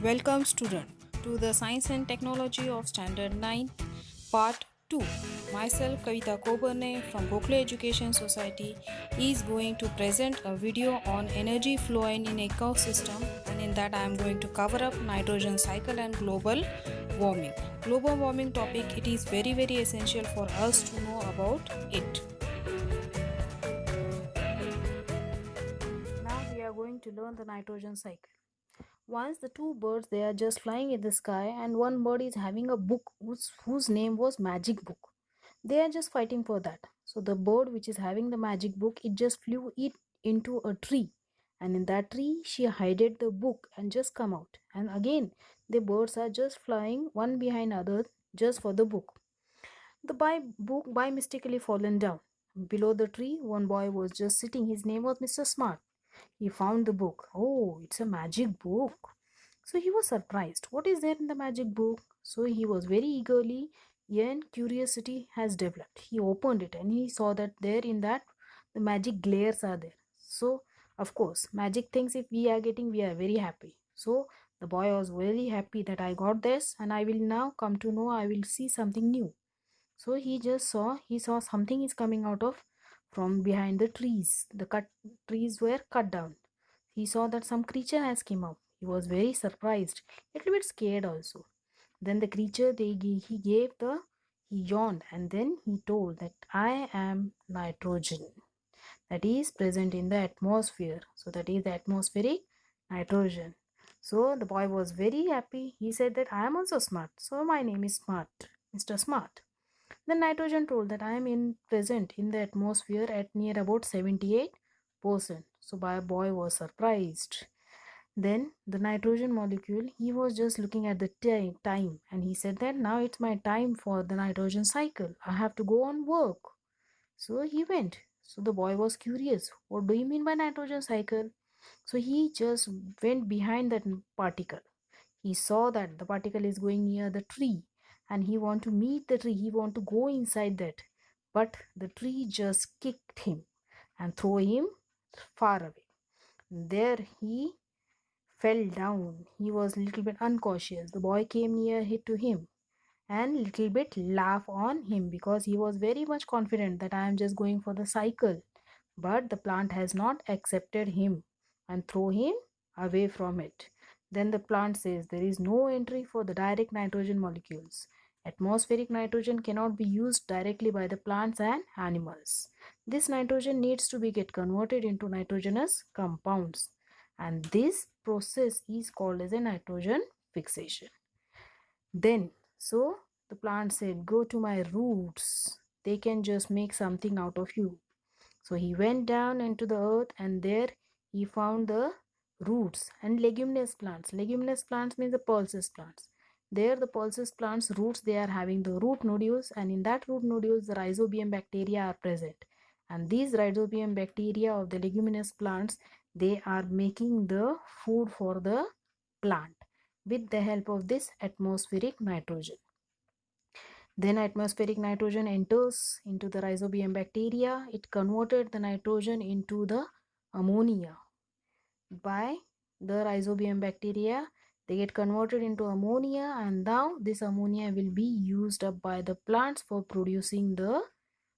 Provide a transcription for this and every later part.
Welcome student to the Science and Technology of Standard 9 Part 2. Myself Kavita Coburne from Gokhale Education Society is going to present a video on energy flowing in ecosystem, and in that I am going to cover up nitrogen cycle and global warming. Global warming topic, it is very essential for us to know about it. Now we are going to learn the nitrogen cycle. Once the two birds, they are just flying in the sky, and one bird is having a book whose name was Magic Book. They are just fighting for that. So the bird which is having the magic book, it just flew it into a tree, and in that tree she hided the book and just come out. And again the birds are just flying one behind other just for the book. The book by mistakenly fallen down. Below the tree, one boy was just sitting. His name was Mr. Smart. He found the book. Oh, it's a magic book. So he was surprised. What is there in the magic book? So he was very eagerly, and curiosity has developed. He opened it and he saw that there in that the magic glares are there. So of course, magic things if we are getting, we are very happy. So the boy was very happy that I got this, and I will now come to know I will see something new. So he saw something is coming out of from behind the trees. The cut trees were cut down. He saw that some creature has came up. He was very surprised, little bit scared also. Then the creature he yawned, and then he told that I am nitrogen, that is present in the atmosphere. So that is the atmospheric nitrogen. So the boy was very happy. He said that I am also smart. So my name is Smart, Mr. Smart. The nitrogen told that I am present in the atmosphere at near about 78%. So my boy was surprised. Then the nitrogen molecule, he was just looking at the time, and he said that now it's my time for the nitrogen cycle. I have to go on work. So he went. So the boy was curious. What do you mean by nitrogen cycle? So he just went behind that particle. He saw that the particle is going near the tree, and he want to meet the tree. He want to go inside that, but the tree just kicked him and throw him far away. There he fell down. He was little bit uncautious. The boy came near to him and little bit laugh on him because he was very much confident that I am just going for the cycle. But the plant has not accepted him and throw him away from it. Then the plant says there is no entry for the direct nitrogen molecules. Atmospheric nitrogen cannot be used directly by the plants and animals. This nitrogen needs to be get converted into nitrogenous compounds, and this process is called as a nitrogen fixation. Then so the plant said, go to my roots, they can just make something out of you. So he went down into the earth, and there he found the roots and leguminous plants. Leguminous plants means the pulses plants. There the pulses plants roots, they are having the root nodules, and in that root nodules the rhizobium bacteria are present. And these rhizobium bacteria of the leguminous plants, they are making the food for the plant with the help of this atmospheric nitrogen. Then atmospheric nitrogen enters into the rhizobium bacteria. It converted the nitrogen into the ammonia. By the rhizobium bacteria, they get converted into ammonia, and now this ammonia will be used up by the plants for producing the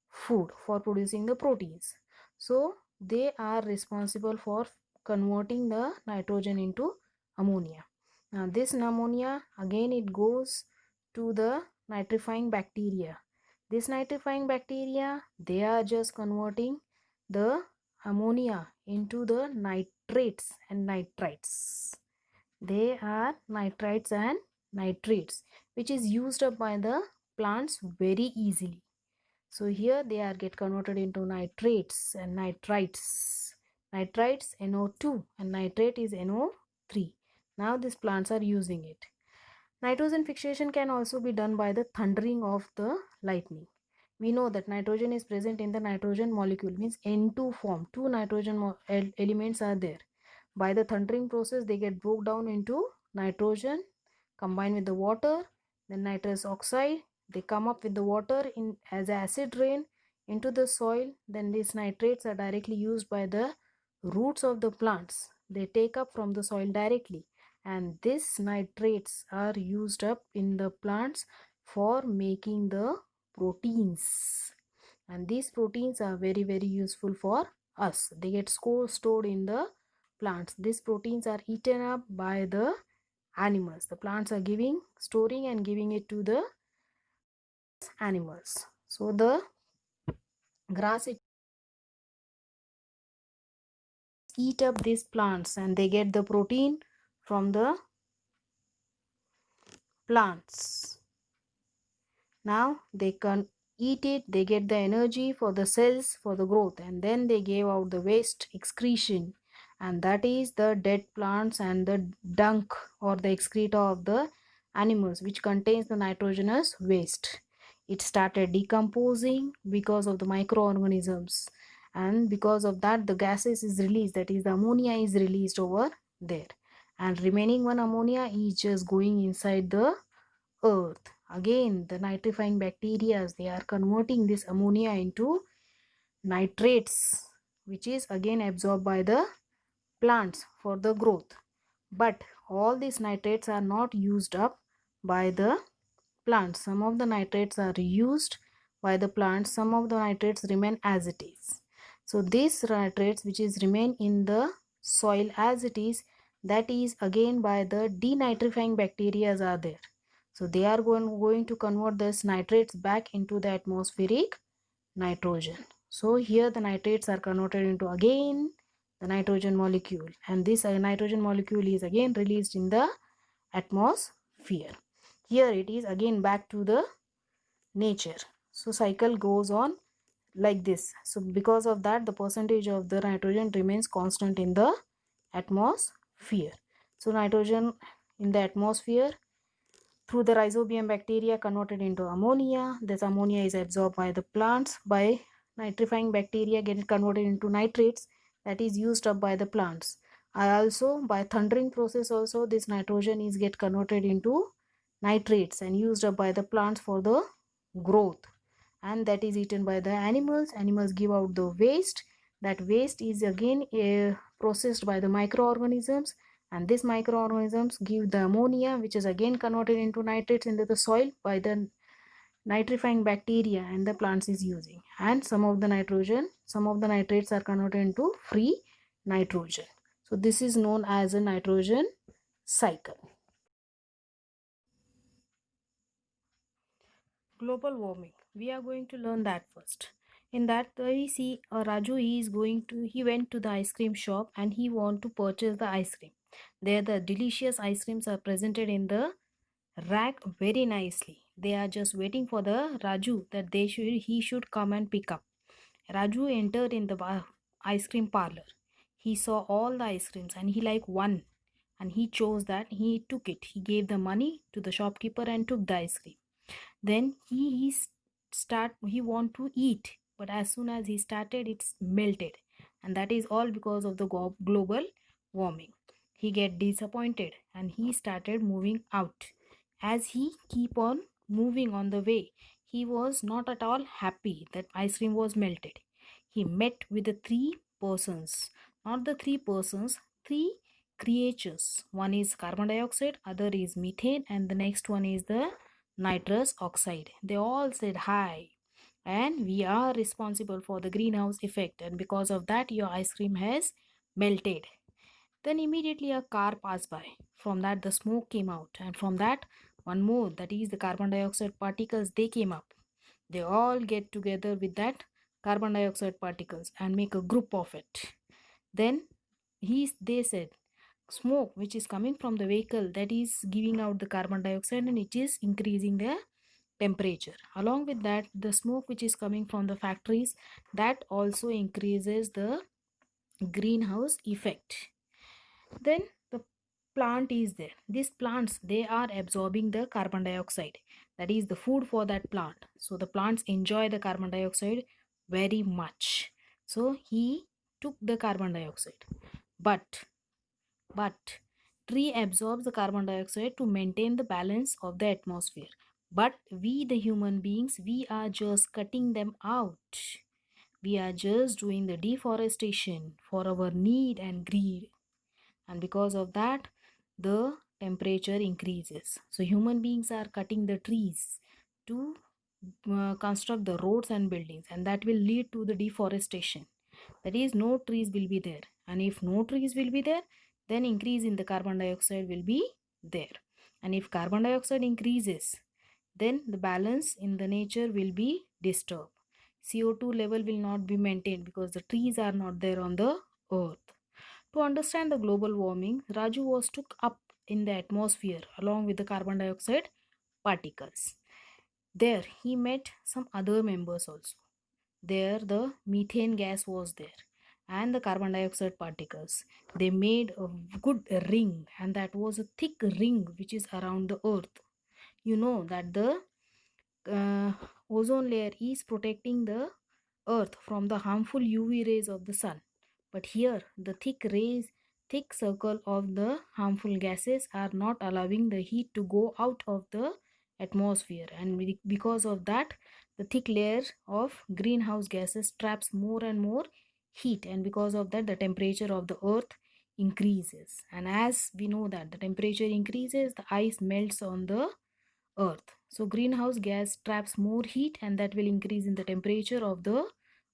food, for producing the proteins. So they are responsible for converting the nitrogen into ammonia. Now this ammonia, again it goes to the nitrifying bacteria. This nitrifying bacteria, they are just converting the ammonia into the nitrates and nitrites. They are nitrites and nitrates, which is used up by the plants very easily. So here they are get converted into nitrates and nitrites. Nitrites NO2 and nitrate is NO3. Now these plants are using it. Nitrogen fixation can also be done by the thundering of the lightning. We know that nitrogen is present in the nitrogen molecule, means N2 form. Two nitrogen elements are there. By the thundering process, they get broke down into nitrogen, combined with the water, then nitrous oxide. They come up with the water in as acid rain into the soil. Then these nitrates are directly used by the roots of the plants. They take up from the soil directly, and these nitrates are used up in the plants for making the proteins, and these proteins are very useful for us. They get stored in the plants. These proteins are eaten up by the animals. The plants are storing and giving it to the animals. So the grass it eat up these plants and they get the protein from the plants. Now they can eat it, they get the energy for the cells for the growth, and then they gave out the waste excretion, and that is the dead plants and the dung or the excreta of the animals, which contains the nitrogenous waste. It started decomposing because of the microorganisms, and because of that the gases is released, that is the ammonia is released over there, and remaining one ammonia is just going inside the earth. Again the nitrifying bacteria, they are converting this ammonia into nitrates, which is again absorbed by the plants for the growth. But all these nitrates are not used up by the plants. Some of the nitrates are used by the plants, some of the nitrates remain as it is. So these nitrates which is remain in the soil as it is, that is again by the denitrifying bacteria are there. So they are going to convert this nitrates back into the atmospheric nitrogen. So here the nitrates are converted into again the nitrogen molecule, and this nitrogen molecule is again released in the atmosphere. Here it is again back to the nature. So cycle goes on like this. So because of that the percentage of the nitrogen remains constant in the atmosphere. So nitrogen in the atmosphere through the rhizobium bacteria converted into ammonia. This ammonia is absorbed by the plants by nitrifying bacteria, get converted into nitrates, that is used up by the plants. Also by thundering process also this nitrogen is get converted into nitrates and used up by the plants for the growth, and that is eaten by the animals. Animals give out the waste. That waste is again processed by the microorganisms, and these microorganisms give the ammonia, which is again converted into nitrates into the soil by the nitrifying bacteria, and the plants is using, and some of the nitrates are converted into free nitrogen. So this is known as a nitrogen cycle. Global warming, we are going to learn that first. In that we see Raju, he went to the ice cream shop and he want to purchase the ice cream. There the delicious ice creams are presented in the rack very nicely. They are just waiting for the Raju that he should come and pick up. Raju entered in the ice cream parlor. He saw all the ice creams and he like one, and he chose that. He took it, he gave the money to the shopkeeper and took the ice cream. Then he want to eat, but as soon as he started it's melted, and that is all because of the global warming. He get disappointed and he started moving out. As he keep on moving on the way, he was not at all happy that ice cream was melted. He met with the three persons, not the three persons, three creatures. One is carbon dioxide, other is methane, and the next one is the nitrous oxide. They all said hi, and we are responsible for the greenhouse effect, and because of that your ice cream has melted. Then immediately a car passed by. From that the smoke came out, and from that one more, that is the carbon dioxide particles, they came up. They all get together with that carbon dioxide particles and make a group of it. Then they said smoke which is coming from the vehicle, that is giving out the carbon dioxide and it is increasing the temperature. Along with that the smoke which is coming from the factories, that also increases the greenhouse effect. Then the plant is there. These plants, they are absorbing the carbon dioxide, that is the food for that plant. So the plants enjoy the carbon dioxide very much. So he took the carbon dioxide, but tree absorbs the carbon dioxide to maintain the balance of the atmosphere. But we the human beings, we are just cutting them out. We are just doing the deforestation for our need and greed. And because of that the temperature increases. So human beings are cutting the trees to construct the roads and buildings, and that will lead to the deforestation. That is, no trees will be there, and if no trees will be there, then increase in the carbon dioxide will be there. And if carbon dioxide increases, then the balance in the nature will be disturbed. CO2 level will not be maintained because the trees are not there on the earth. To understand the global warming, Raju was took up in the atmosphere along with the carbon dioxide particles. There he met some other members also. There the methane gas was there and the carbon dioxide particles. They made a good ring, and that was a thick ring which is around the earth. You know that the uh, ozone layer is protecting the earth from the harmful UV rays of the sun. But here the thick circle of the harmful gases are not allowing the heat to go out of the atmosphere, and because of that the thick layer of greenhouse gases traps more and more heat, and because of that the temperature of the earth increases. And as we know that the temperature increases, the ice melts on the earth. So greenhouse gas traps more heat, and that will increase in the temperature of the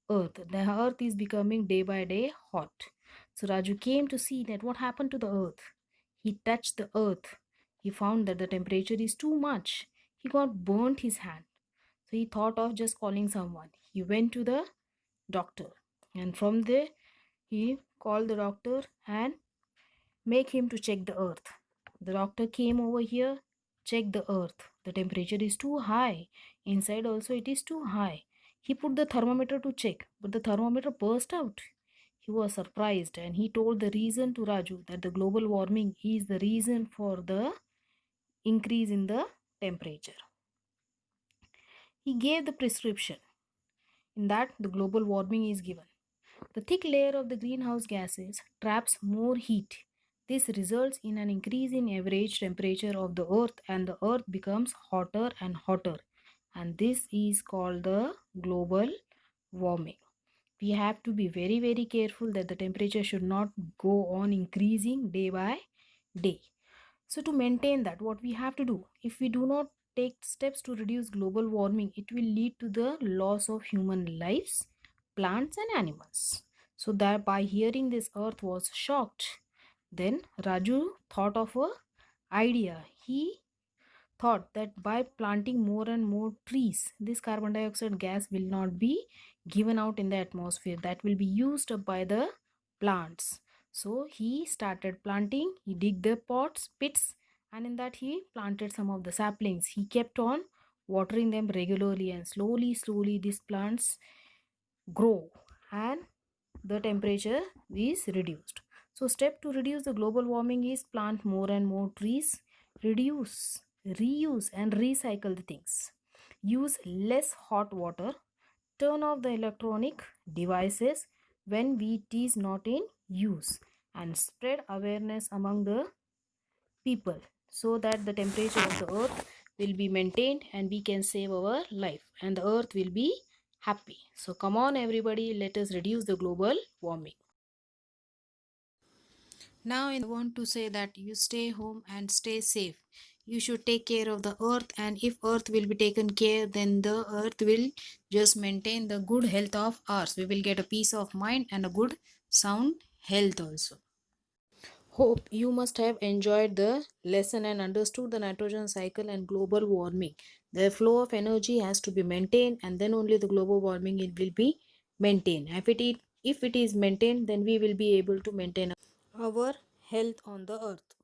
earth. The earth is becoming day by day hot. So Raju came to see that what happened to the earth. He touched the earth. He found that the temperature is too much. He got burnt his hand. So he thought of just calling someone. He went to the doctor, and from there he called the doctor and make him to check the earth. The doctor came over here, checked the earth. The temperature is too high. Inside also it is too high. He put the thermometer to check, but the thermometer burst out. He was surprised, and he told the reason to Raju that the global warming is the reason for the increase in the temperature. He gave the prescription. In that, the global warming is given. The thick layer of the greenhouse gases traps more heat. This results in an increase in average temperature of the earth, and the earth becomes hotter and hotter. And this is called the global warming. We have to be very, very careful that the temperature should not go on increasing day by day. So to maintain that, what we have to do, if we do not take steps to reduce global warming, it will lead to the loss of human lives, plants and animals. So that by hearing this, earth was shocked. Then Raju thought of a idea. He thought that by planting more and more trees, this carbon dioxide gas will not be given out in the atmosphere. That will be used up by the plants. So he started planting. He digged the pits, and in that he planted some of the saplings. He kept on watering them regularly, and slowly these plants grow, and the temperature is reduced. So step to reduce the global warming is plant more and more trees, reduce, reuse and recycle the things, use less hot water, turn off the electronic devices when it is not in use, and spread awareness among the people so that the temperature of the earth will be maintained and we can save our life and the earth will be happy. So come on everybody, let us reduce the global warming. Now I want to say that you stay home and stay safe. You should take care of the earth, and if earth will be taken care, then the earth will just maintain the good health of ours. We will get a peace of mind and a good sound health also. Hope you must have enjoyed the lesson and understood the nitrogen cycle and global warming. The flow of energy has to be maintained, and then only the global warming it will be maintained. If it is maintained, then we will be able to maintain our health on the earth.